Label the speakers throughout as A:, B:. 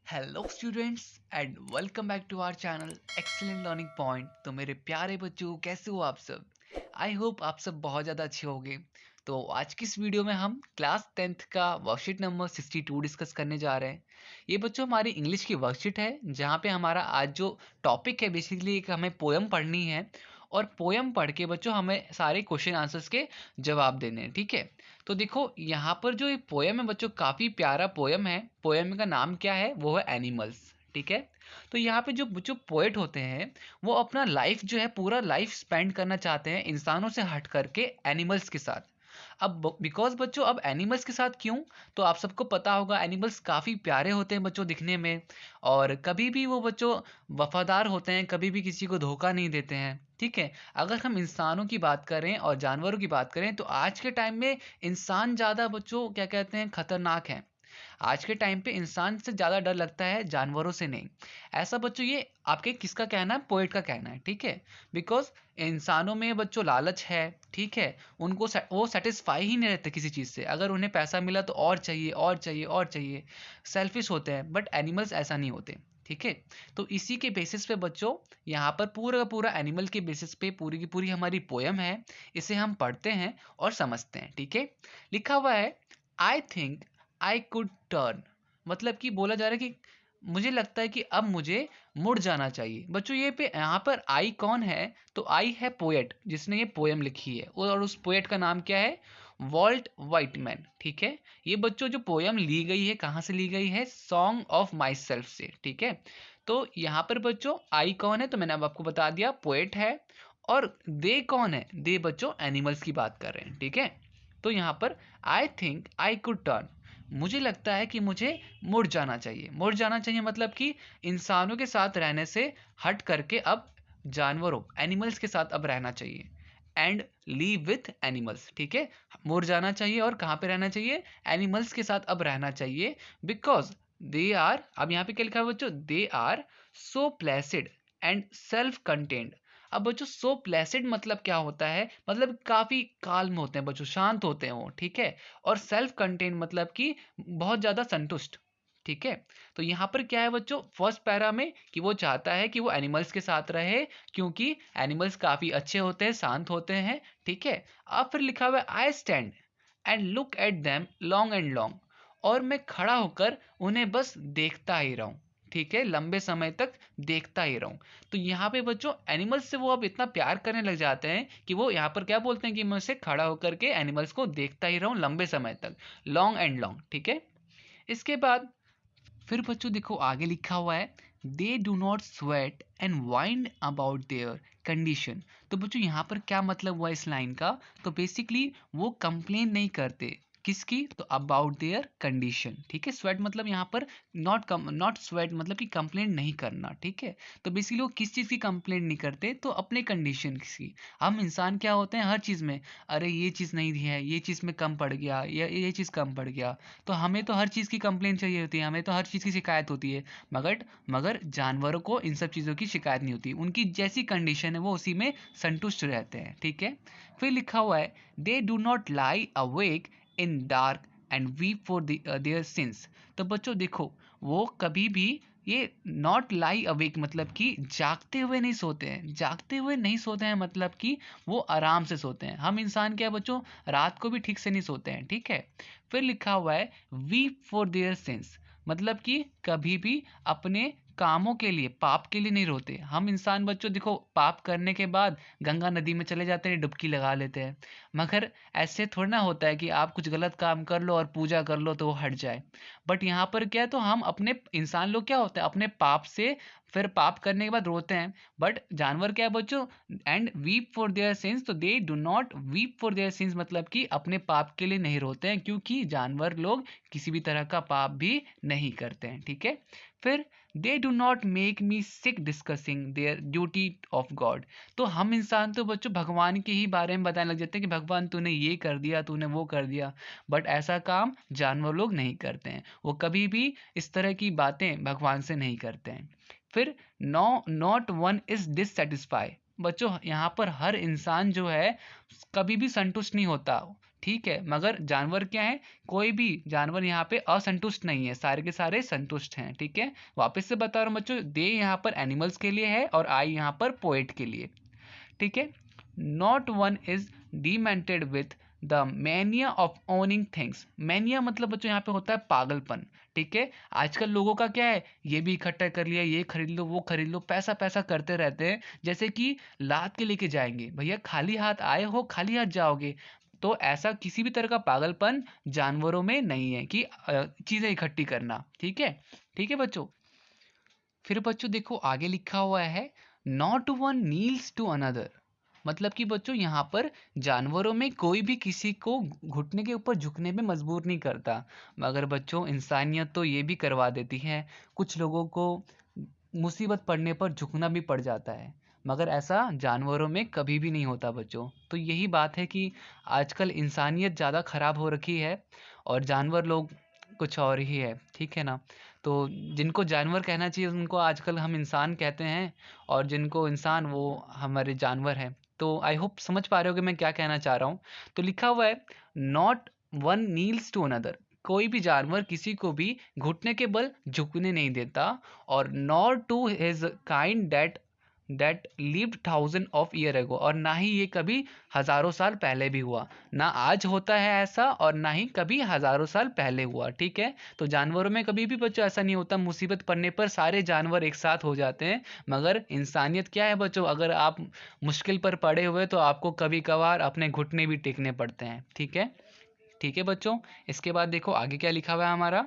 A: Hello students and welcome back to our channel excellent learning point. तो मेरे प्यारे बच्चों, कैसे हो आप सब? आई होप आप सब बहुत ज़्यादा अच्छे होंगे। तो आज की इस वीडियो में हम क्लास 10th का वर्कशीट नंबर 62 डिस्कस करने जा रहे हैं। ये बच्चों हमारी इंग्लिश की वर्कशीट है, जहाँ पे हमारा आज जो टॉपिक है बेसिकली एक हमें पोएम पढ़नी है, और पोएम पढ़ के बच्चों हमें सारे क्वेश्चन आंसर्स के जवाब देने हैं। ठीक है, तो देखो यहाँ पर जो ये पोयम है बच्चों, काफ़ी प्यारा पोयम है। पोयम का नाम क्या है? वो है एनिमल्स। ठीक है, तो यहाँ पे जो जो पोएट होते हैं वो अपना लाइफ जो है पूरा लाइफ स्पेंड करना चाहते हैं इंसानों से हट करके एनिमल्स के साथ। अब बिकॉज बच्चों, अब एनिमल्स के साथ क्यों? तो आप सबको पता होगा एनिमल्स काफ़ी प्यारे होते हैं बच्चों दिखने में, और कभी भी वो बच्चों वफादार होते हैं, कभी भी किसी को धोखा नहीं देते हैं। ठीक है, अगर हम इंसानों की बात करें और जानवरों की बात करें तो आज के टाइम में इंसान ज़्यादा बच्चों क्या कहते हैं, खतरनाक है। आज के टाइम पे इंसान से ज़्यादा डर लगता है, जानवरों से नहीं। ऐसा बच्चों ये आपके किसका कहना है? पोएट का कहना है। ठीक है, बिकॉज इंसानों में बच्चों लालच है। ठीक है, उनको वो सेटिस्फाई ही नहीं रहते किसी चीज़ से। अगर उन्हें पैसा मिला तो और चाहिए और चाहिए और चाहिए। सेल्फिश होते हैं, बट एनिमल्स ऐसा नहीं होते। ठीक है, तो इसी के बेसिस पे बच्चों यहाँ पर पूरा का पूरा एनिमल के बेसिस पे पूरी की पूरी हमारी पोयम है। इसे हम पढ़ते हैं और समझते हैं। ठीक है, लिखा हुआ है, I think I could turn. मतलब कि बोला जा रहा है कि मुझे लगता है कि अब मुझे मुड़ जाना चाहिए। बच्चों ये पे यहाँ पर आई कौन है? तो आई है पोएट, जिसने ये पोएम लिखी है, और उस पोएट का नाम क्या है? Walt Whitman. ठीक है, ये बच्चों जो पोएम ली गई है कहाँ से ली गई है? सॉन्ग ऑफ माई सेल्फ से। ठीक है, तो यहाँ पर बच्चों आई कौन है? तो मैंने अब आपको बता दिया, पोएट है। और दे कौन है? दे बच्चों एनिमल्स की बात कर रहे हैं। ठीक है, तो यहाँ पर I think I could turn, मुझे लगता है कि मुझे मुड़ जाना चाहिए। मुड़ जाना चाहिए मतलब कि इंसानों के साथ रहने से हट करके अब जानवरों एनिमल्स के साथ अब रहना चाहिए। And leave with animals. ठीक है, मुड़ जाना चाहिए और कहाँ पे रहना चाहिए? एनिमल्स के साथ अब रहना चाहिए। बिकॉज दे आर, अब यहाँ पे क्या लिखा है बच्चों? They are so placid and self contained. अब बच्चों सो प्लेसिड मतलब क्या होता है? मतलब काफ़ी काल्म होते हैं बच्चों, शांत होते हैं वो। ठीक है, और सेल्फ कंटेन मतलब कि बहुत ज़्यादा संतुष्ट। ठीक है, तो यहाँ पर क्या है बच्चों फर्स्ट पैरा में, कि वो चाहता है कि वो एनिमल्स के साथ रहे, क्योंकि एनिमल्स काफ़ी अच्छे होते हैं, शांत होते हैं। ठीक है, अब फिर लिखा हुआ है, I stand and look at them long and long, और मैं खड़ा होकर उन्हें बस देखता ही रहूं। ठीक है, लंबे समय तक देखता ही रहूं। तो यहाँ पे बच्चों एनिमल्स से वो अब इतना प्यार करने लग जाते हैं कि वो यहाँ पर क्या बोलते हैं कि मैं उसे खड़ा होकर के एनिमल्स को देखता ही रहूं लंबे समय तक, लॉन्ग एंड लॉन्ग। ठीक है, इसके बाद फिर बच्चों देखो आगे लिखा हुआ है, they do not sweat and wind about their condition. तो बच्चों यहाँ पर क्या मतलब हुआ इस लाइन का? तो बेसिकली वो कंप्लेन नहीं करते। किसकी? तो अबाउट देयर कंडीशन। ठीक है, स्वेट मतलब यहाँ पर नॉट स्वेट मतलब कि कंप्लेन नहीं करना। ठीक है, तो बेसिकली वो किस चीज़ की कंप्लेन नहीं करते? तो अपने कंडीशन की। हम इंसान क्या होते हैं हर चीज़ में, अरे ये चीज़ नहीं है, ये चीज़ में कम पड़ गया, ये चीज़ कम पड़ गया। तो हमें तो हर चीज़ की कंप्लेंट चाहिए होती है, हमें तो हर चीज़ की शिकायत होती है। मगर मगर जानवरों को इन सब चीज़ों की शिकायत नहीं होती। उनकी जैसी कंडीशन है वो उसी में संतुष्ट रहते हैं। ठीक है, फिर लिखा हुआ है, they do not lie awake in dark and weep for their sins. तो बच्चों देखो, वो कभी भी ये नॉट लाई अवेक मतलब कि जागते हुए नहीं सोते हैं। जागते हुए नहीं सोते हैं मतलब कि वो आराम से सोते हैं। हम इंसान क्या है बच्चों, रात को भी ठीक से नहीं सोते हैं। ठीक है, फिर लिखा हुआ है, वीप फॉर देयर सिंस मतलब कि कभी भी अपने कामों के लिए, पाप के लिए नहीं रोते। हम इंसान बच्चों देखो पाप करने के बाद गंगा नदी में चले जाते हैं, डुबकी लगा लेते हैं। मगर ऐसे थोड़ा ना होता है कि आप कुछ गलत काम कर लो और पूजा कर लो तो वो हट जाए। बट यहाँ पर क्या है, तो हम अपने इंसान लोग क्या होते हैं अपने पाप से फिर पाप करने के बाद रोते हैं। बट जानवर क्या है बच्चों, and weep for their sins, तो they do not weep for their sins मतलब कि अपने पाप के लिए नहीं रोते हैं, क्योंकि जानवर लोग किसी भी तरह का पाप भी नहीं करते हैं। ठीक है, फिर दे do not make me sick discussing there duty of God. तो हम इंसान तो बच्चों भगवान के ही बारे में बताने लग जाते हैं कि भगवान तूने ये कर दिया, तूने वो कर दिया। बट ऐसा काम जानवर लोग नहीं करते हैं, वो कभी भी इस तरह की बातें भगवान से नहीं करते हैं। फिर no not one is dissatisfied. बच्चों यहाँ पर हर इंसान जो है कभी भी संतुष्ट नहीं होता। ठीक है, मगर जानवर क्या है, कोई भी जानवर यहाँ पे असंतुष्ट नहीं है, सारे के सारे संतुष्ट हैं। ठीक है, वापस से बता रहा हूँ बच्चों, दे यहाँ पर एनिमल्स के लिए है और आई यहाँ पर पोएट के लिए। ठीक है, not one is demented with the mania of owning things. Mania मतलब बच्चों यहाँ पे होता है पागलपन। ठीक है, आजकल लोगों का क्या है, ये भी इकट्ठा कर लिया, ये खरीद लो, वो खरीद लो, पैसा पैसा करते रहते हैं, जैसे कि लाद के लेके जाएंगे। भैया खाली हाथ आए हो, खाली हाथ जाओगे। तो ऐसा किसी भी तरह का पागलपन जानवरों में नहीं है कि चीजें इकट्ठी करना। ठीक है, ठीक है बच्चों। फिर बच्चों देखो आगे लिखा हुआ है, not one kneels to another. मतलब कि बच्चों यहाँ पर जानवरों में कोई भी किसी को घुटने के ऊपर झुकने में मजबूर नहीं करता, मगर बच्चों इंसानियत तो ये भी करवा देती है, कुछ लोगों को मुसीबत पड़ने पर झुकना भी पड़ जाता है, मगर ऐसा जानवरों में कभी भी नहीं होता बच्चों। तो यही बात है कि आजकल इंसानियत ज़्यादा खराब हो रखी है और जानवर लोग कुछ और ही है। ठीक है ना, तो जिनको जानवर कहना चाहिए उनको आजकल हम इंसान कहते हैं, और जिनको इंसान वो हमारे जानवर हैं। तो आई होप समझ पा रहे हो कि मैं क्या कहना चाह रहा हूँ। तो लिखा हुआ है, not one kneels to another. कोई भी जानवर किसी को भी घुटने के बल झुकने नहीं देता, और nor to his kind that lived thousand of year ago. और ना ही ये कभी हजारों साल पहले भी हुआ, ना आज होता है ऐसा, और ना ही कभी हजारों साल पहले हुआ। ठीक है, तो जानवरों में कभी भी बच्चों ऐसा नहीं होता, मुसीबत पड़ने पर सारे जानवर एक साथ हो जाते हैं। मगर इंसानियत क्या है बच्चों, अगर आप मुश्किल पर पड़े हुए तो आपको कभी कभार अपने घुटने भी टेकने पड़ते हैं। ठीक है, ठीक है बच्चों। इसके बाद देखो आगे क्या लिखा हुआ है हमारा।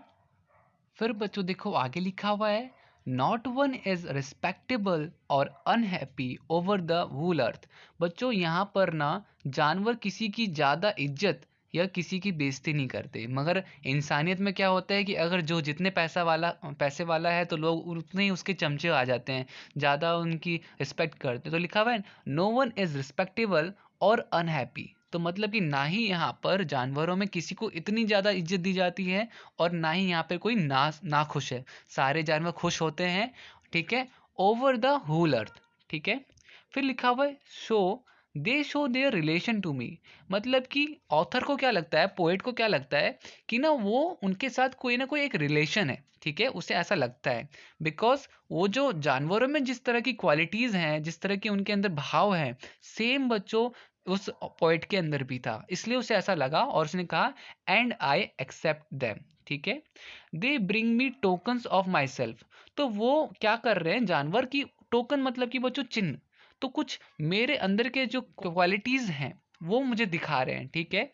A: फिर बच्चों देखो आगे लिखा हुआ है, नॉट वन इज रिस्पेक्टेबल और अनहैप्पी ओवर द वूल अर्थ। बच्चों यहाँ पर ना जानवर किसी की ज़्यादा इज्जत या किसी की बेइज्जती नहीं करते, मगर इंसानियत में क्या होता है कि अगर जो जितने पैसे वाला है तो लोग उतने ही उसके चमचे आ जाते हैं, ज़्यादा उनकी रिस्पेक्ट करते हैं। तो लिखा हुआ है, नो वन इज रिस्पेक्टेबल और अनहैप्पी। तो मतलब कि ना ही यहाँ पर जानवरों में किसी को इतनी ज़्यादा इज्जत दी जाती है, और ना ही यहाँ पे कोई ना खुश है, सारे जानवर खुश होते हैं। ठीक है, ओवर द होल अर्थ। ठीक है, फिर लिखा हुआ है, show they show their relation to me. मतलब कि ऑथर को क्या लगता है, पोएट को क्या लगता है कि ना वो उनके साथ कोई ना कोई एक रिलेशन है। ठीक है, उसे ऐसा लगता है, बिकॉज वो जो जानवरों में जिस तरह की क्वालिटीज हैं, जिस तरह की उनके अंदर भाव हैं, सेम बच्चों उस पोएट के अंदर भी था, इसलिए उसे ऐसा लगा और उसने कहा, एंड आई एक्सेप्ट देम। ठीक है, they bring me tokens of myself. तो वो क्या कर रहे हैं जानवर की, टोकन मतलब कि बच्चों चिन्ह, तो कुछ मेरे अंदर के जो क्वालिटीज हैं वो मुझे दिखा रहे हैं। ठीक है,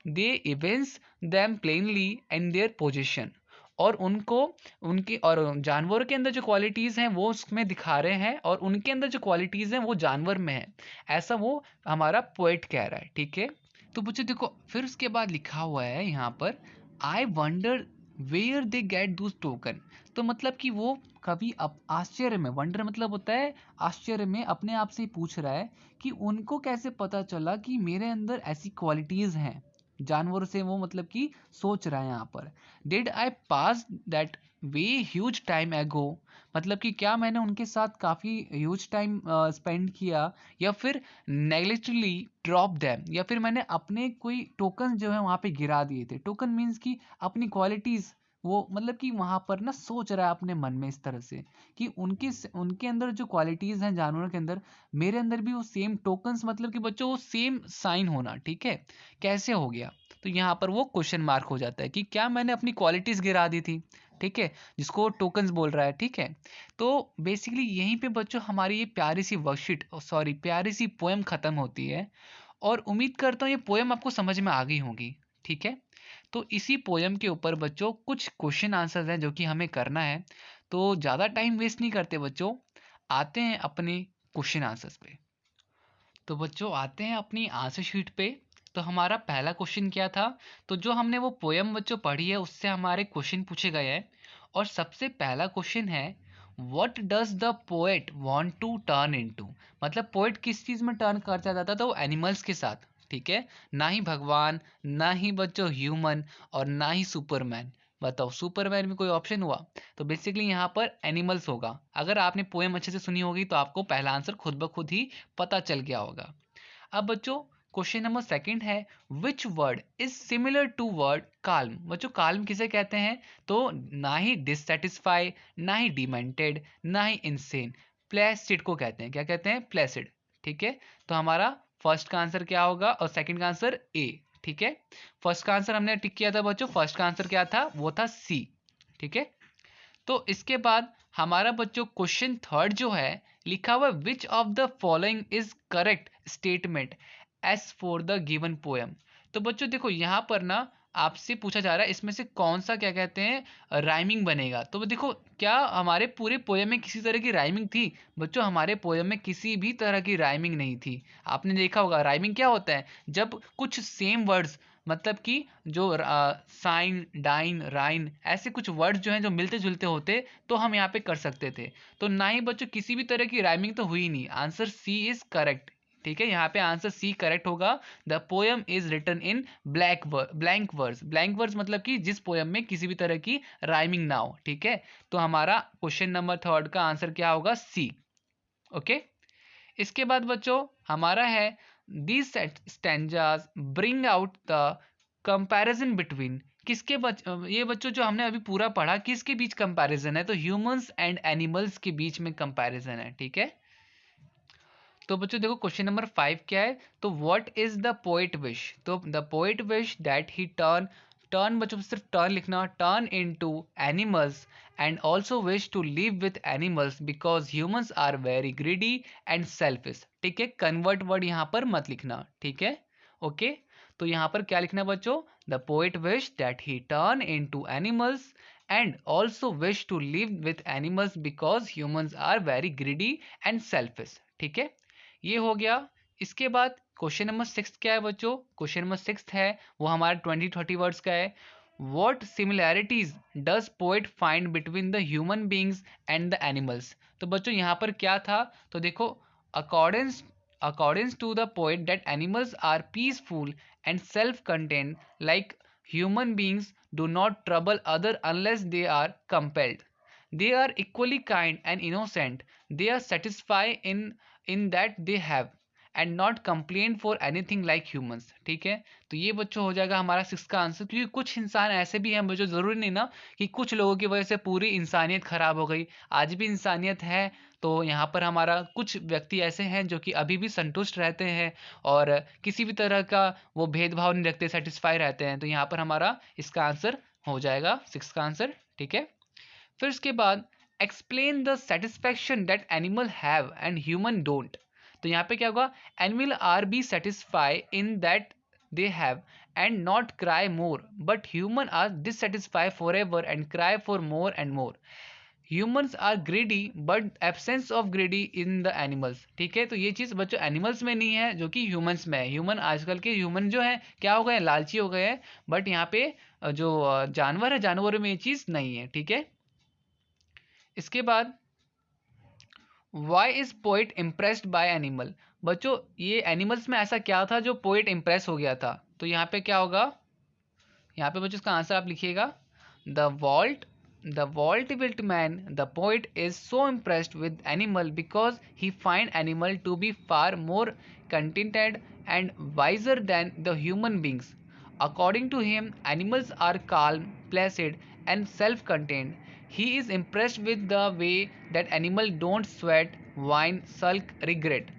A: they evince them plainly and their position. और उनको उनकी और जानवरों के अंदर जो क्वालिटीज़ हैं वो उसमें दिखा रहे हैं, और उनके अंदर जो क्वालिटीज़ हैं वो जानवर में है, ऐसा वो हमारा पोएट कह रहा है। ठीक है, तो बच्चों देखो फिर उसके बाद लिखा हुआ है यहाँ पर, I wonder where they get those token. तो मतलब कि वो कभी अब आश्चर्य में, वंडर मतलब होता है आश्चर्य में, अपने आप से ही पूछ रहा है कि उनको कैसे पता चला कि मेरे अंदर ऐसी क्वालिटीज़ हैं। जानवरों से वो मतलब कि सोच रहा है यहाँ पर, did I pass that way huge time एगो। मतलब कि क्या मैंने उनके साथ काफ़ी ह्यूज टाइम स्पेंड किया, या फिर नेग्लिजिबली ड्रॉप दैम, या फिर मैंने अपने कोई टोकन जो है वहाँ पे गिरा दिए थे। टोकन मीन्स कि अपनी क्वालिटीज़, वो मतलब कि वहाँ पर ना सोच रहा है अपने मन में इस तरह से कि उनके अंदर जो क्वालिटीज़ हैं जानवरों के अंदर, मेरे अंदर भी वो सेम टोकन्स, मतलब कि बच्चों वो सेम साइन होना। ठीक है, कैसे हो गया, तो यहाँ पर वो क्वेश्चन मार्क हो जाता है कि क्या मैंने अपनी क्वालिटीज़ गिरा दी थी। ठीक है, जिसको टोकन्स बोल रहा है। ठीक है, तो बेसिकली यहीं पे बच्चों हमारी ये प्यारी सी वर्कशीट, सॉरी प्यारी सी पोएम ख़त्म होती है, और उम्मीद करता हूँ ये पोएम आपको समझ में आ गई होगी। ठीक है, तो इसी पोएम के ऊपर बच्चों कुछ क्वेश्चन आंसर्स हैं जो कि हमें करना है। तो ज़्यादा टाइम वेस्ट नहीं करते बच्चों, आते हैं अपने क्वेश्चन आंसर्स पे। तो बच्चों आते हैं अपनी आंसर शीट पे। तो हमारा पहला क्वेश्चन क्या था, तो जो हमने वो पोएम बच्चों पढ़ी है उससे हमारे क्वेश्चन पूछे गए हैं। और सबसे पहला क्वेश्चन है, what does the poet want to turn into. मतलब पोएट किस चीज़ में टर्न करना चाहता था, वो एनिमल्स के साथ। ठीक है, ना ही भगवान, ना ही बच्चों ह्यूमन, और ना ही सुपरमैन। बताओ सुपरमैन में कोई ऑप्शन हुआ, तो बेसिकली यहाँ पर एनिमल्स होगा। अगर आपने पोएम अच्छे से सुनी होगी तो आपको पहला आंसर खुद ब खुद ही पता चल गया होगा। अब बच्चों क्वेश्चन नंबर सेकंड है which word is similar to word calm. बच्चों काल्म किसे कहते हैं? तो ना ही डिससेटिस्फाई, ना ही डिमेंटेड, ना ही इंसेन, प्लेसिड को कहते हैं। क्या कहते हैं? प्लेसिड। ठीक है, तो हमारा फर्स्ट का आंसर क्या होगा और सेकंड का आंसर ए। ठीक है, फर्स्ट का आंसर हमने टिक किया था बच्चों, फर्स्ट का आंसर क्या था? वो था सी। ठीक है, तो इसके बाद हमारा बच्चों क्वेश्चन थर्ड जो है लिखा हुआ which of the following is correct statement as for the given poem. तो बच्चों देखो यहाँ पर ना आपसे पूछा जा रहा है इसमें से कौन सा क्या कहते हैं राइमिंग बनेगा। तो देखो क्या हमारे पूरे पोएम में किसी तरह की राइमिंग थी? बच्चों हमारे पोएम में किसी भी तरह की राइमिंग नहीं थी। आपने देखा होगा राइमिंग क्या होता है, जब कुछ सेम वर्ड्स मतलब कि जो साइन डाइन राइन ऐसे कुछ वर्ड्स जो हैं जो मिलते जुलते होते तो हम यहाँ पे कर सकते थे। तो ना ही बच्चों किसी भी तरह की राइमिंग तो हुई नहीं। Answer C is correct. ठीक है, यहाँ पे आंसर सी करेक्ट होगा। The poem is written in blank verse. Blank verse मतलब कि जिस पोएम में किसी भी तरह की राइमिंग ना हो। ठीक है, तो हमारा क्वेश्चन नंबर थर्ड का आंसर क्या होगा? सी। ओके, इसके बाद बच्चों हमारा है these stanzas bring out the comparison between किसके ये बच्चों जो हमने अभी पूरा पढ़ा किसके बीच कंपैरिजन है? तो ह्यूमंस एंड एनिमल्स के बीच में कंपैरिजन है। ठीक है, तो बच्चों देखो क्वेश्चन नंबर 5 क्या है? तो what is the poet wish? तो the poet wish that he turn turn बच्चों सिर्फ टर्न लिखना, turn into animals and also wish to live with animals because humans are very greedy and selfish. ठीक है, convert word यहाँ पर मत लिखना। ठीक है, ओके, तो यहाँ पर क्या लिखना बच्चों? The poet wish that he turn into animals and also wish to live with animals because humans are very greedy and selfish. ठीक है, ये हो गया। इसके बाद क्वेश्चन नंबर 6 क्या है बच्चों? क्वेश्चन नंबर 6 है वो हमारा 20-30 वर्ड्स का है। What similarities does poet find between the human beings and the animals? तो बच्चों यहाँ पर क्या था? तो देखो according according to the poet that animals are peaceful and self content like human beings do not trouble other unless they are compelled. They are equally kind and innocent. They are satisfied in that they have and not complain for anything like humans. ठीक है, तो ये बच्चों हो जाएगा हमारा 6 का answer. क्योंकि कुछ इंसान ऐसे भी हैं बच्चों, जरूरी नहीं ना कि कुछ लोगों की वजह से पूरी इंसानियत खराब हो गई। आज भी इंसानियत है। तो यहाँ पर हमारा कुछ व्यक्ति ऐसे हैं जो कि अभी भी संतुष्ट रहते हैं और किसी भी तरह का वो भेदभाव नहीं रखते, सेटिस्फाई रहते हैं। तो यहाँ पर हमारा इसका आंसर हो जाएगा 6 का आंसर। ठीक है, फिर उसके बाद explain the satisfaction that animal have and human don't. तो यहाँ पे क्या होगा? Animal are be satisfy in that they have and not cry more but human are dissatisfy for ever and cry for more and more. Humans are greedy but absence of greedy in the animals. ठीक है, तो ये चीज़ बच्चों animals में नहीं है जो कि ह्यूमंस में है। ह्यूमन आजकल के ह्यूमन जो है क्या हो गए हैं? लालची हो गए हैं। बट यहाँ पे जो जानवर है जानवरों में ये चीज़ नहीं है। ठीक है, इसके बाद why is poet impressed by animal. बच्चों ये एनिमल्स में ऐसा क्या था जो पोइट इम्प्रेस हो गया था? तो यहाँ पे क्या होगा? यहाँ पे बच्चों इसका आंसर आप लिखिएगा। The Walt the Walt man, the poet, is so impressed with animal because he find animal to be far more contented and wiser than the human beings. According to him, animals are calm, placid, and self-contained. He is impressed with the way that animal don't sweat, whine, sulk, regret.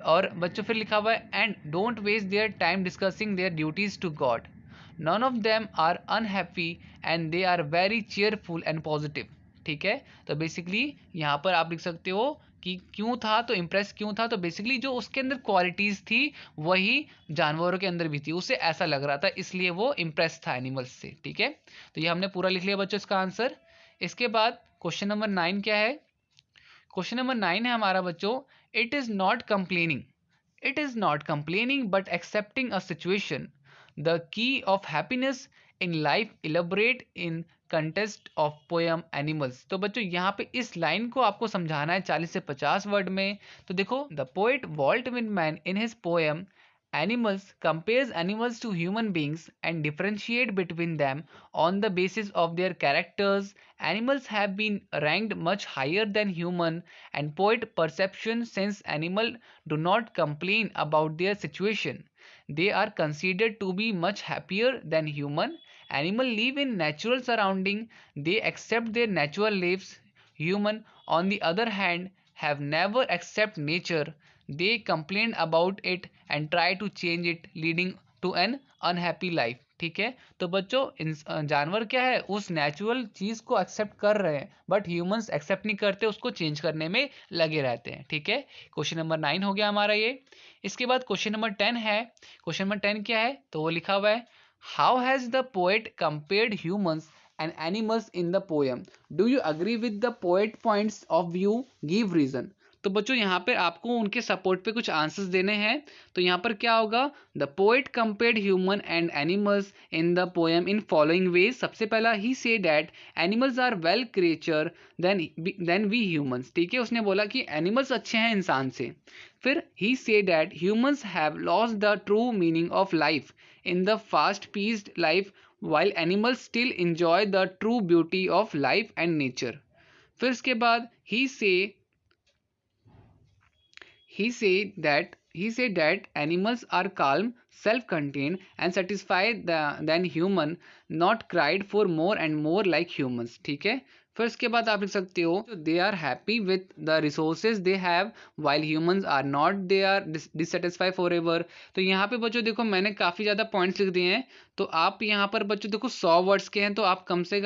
A: और बच्चों फिर लिखा हुआ है and don't waste their time discussing their duties to God. None of them are unhappy and they are very cheerful and positive. ठीक है, तो basically यहाँ पर आप लिख सकते हो कि क्यों था, तो इम्प्रेस क्यों था? तो बेसिकली जो उसके अंदर क्वालिटीज़ थी वही जानवरों के अंदर भी थी, उसे ऐसा लग रहा था इसलिए वो इम्प्रेस था एनिमल्स से। ठीक है, तो ये हमने पूरा लिख लिया बच्चों इसका आंसर। इसके बाद क्वेश्चन नंबर 9 क्या है? क्वेश्चन नंबर 9 है हमारा बच्चों it is not complaining. It is not complaining but accepting a situation the key of happiness in life elaborate in contest of poem animals. तो बच्चों यहाँ पे इस लाइन को आपको समझाना है 40 से 50 वर्ड में। तो देखो the poet Walt Whitman in his poem Animals compares animals to human beings and differentiate between them on the basis of their characters. Animals have been ranked much higher than human and poet perception since animals do not complain about their situation. they are considered to be much happier than human. Animal live in natural surrounding, they accept their natural lives. Human, on the other hand, have never accept nature. They complain about it and try to change it, leading to an unhappy life. ठीक है, तो बच्चों जानवर क्या है, उस natural चीज को एक्सेप्ट कर रहे हैं, बट ह्यूमंस एक्सेप्ट नहीं करते, उसको चेंज करने में लगे रहते हैं. ठीक है, क्वेश्चन नंबर 9 हो गया हमारा ये. इसके बाद क्वेश्चन नंबर 10 है. क्वेश्चन नंबर 10 क्या है, तो वो लिखा हुआ है, how has the poet compared humans and animals in the poem, do you agree with the poet points of view, give reason. तो बच्चों यहाँ पर आपको उनके सपोर्ट पे कुछ आंसर्स देने हैं. तो यहाँ पर क्या होगा, the poet compared human and animals in the poem in following ways. सबसे पहला, he says that animals are well creature then we humans. ठीक है, उसने बोला कि एनिमल्स अच्छे हैं इंसान से. फिर he says that humans have lost the true meaning of life in the fast paced life while animals still enjoy the true beauty of life and nature. फिर इसके बाद he said that animals are calm, self-contained and satisfied than human, not cried for more and more like humans. ठीक है, फिर इसके बाद आप लिख सकते हो, they are happy with the resources they have while humans are not, they are dissatisfy for ever. तो यहाँ पे बच्चों देखो मैंने काफ़ी ज़्यादा पॉइंट्स लिख दिए हैं. तो आप यहाँ पर बच्चों देखो 100 वर्ड्स के हैं, तो आप कम से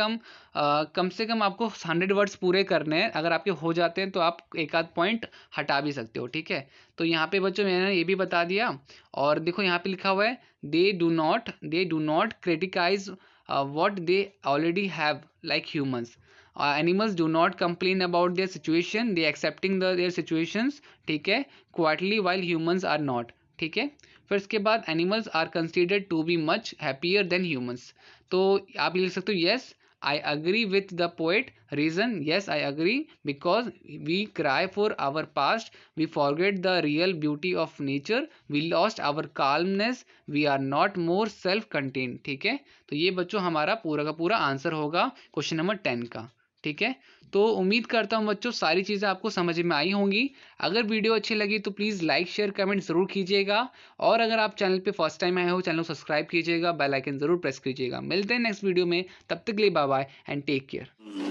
A: कम आपको 100 वर्ड्स पूरे करने हैं. अगर आपके हो जाते हैं तो आप एक आध पॉइंट हटा भी सकते हो. ठीक है, तो यहाँ पे बच्चों मैंने ये भी बता दिया. और देखो यहाँ पे लिखा हुआ है, they do not criticize what they already have like humans. Animals do not complain about their situation, they accepting their situations. ठीक है, quietly, while humans are not. ठीक है, फिर इसके बाद animals are considered to be much happier than humans. तो आप लिख सकते हो, yes I agree with the poet. Reason, yes I agree because we cry for our past, we forget the real beauty of nature, we lost our calmness, we are not more self contained. ठीक है, तो ये बच्चों हमारा पूरा का पूरा answer होगा क्वेश्चन नंबर 10 का. ठीक है, तो उम्मीद करता हूँ बच्चों सारी चीज़ें आपको समझ में आई होंगी. अगर वीडियो अच्छी लगी तो प्लीज़ लाइक शेयर कमेंट ज़रूर कीजिएगा. और अगर आप चैनल पे फर्स्ट टाइम आए हो, चैनल को सब्सक्राइब कीजिएगा, बेल आइकन ज़रूर प्रेस कीजिएगा. मिलते हैं नेक्स्ट वीडियो में, तब तक के लिए bye bye and take care.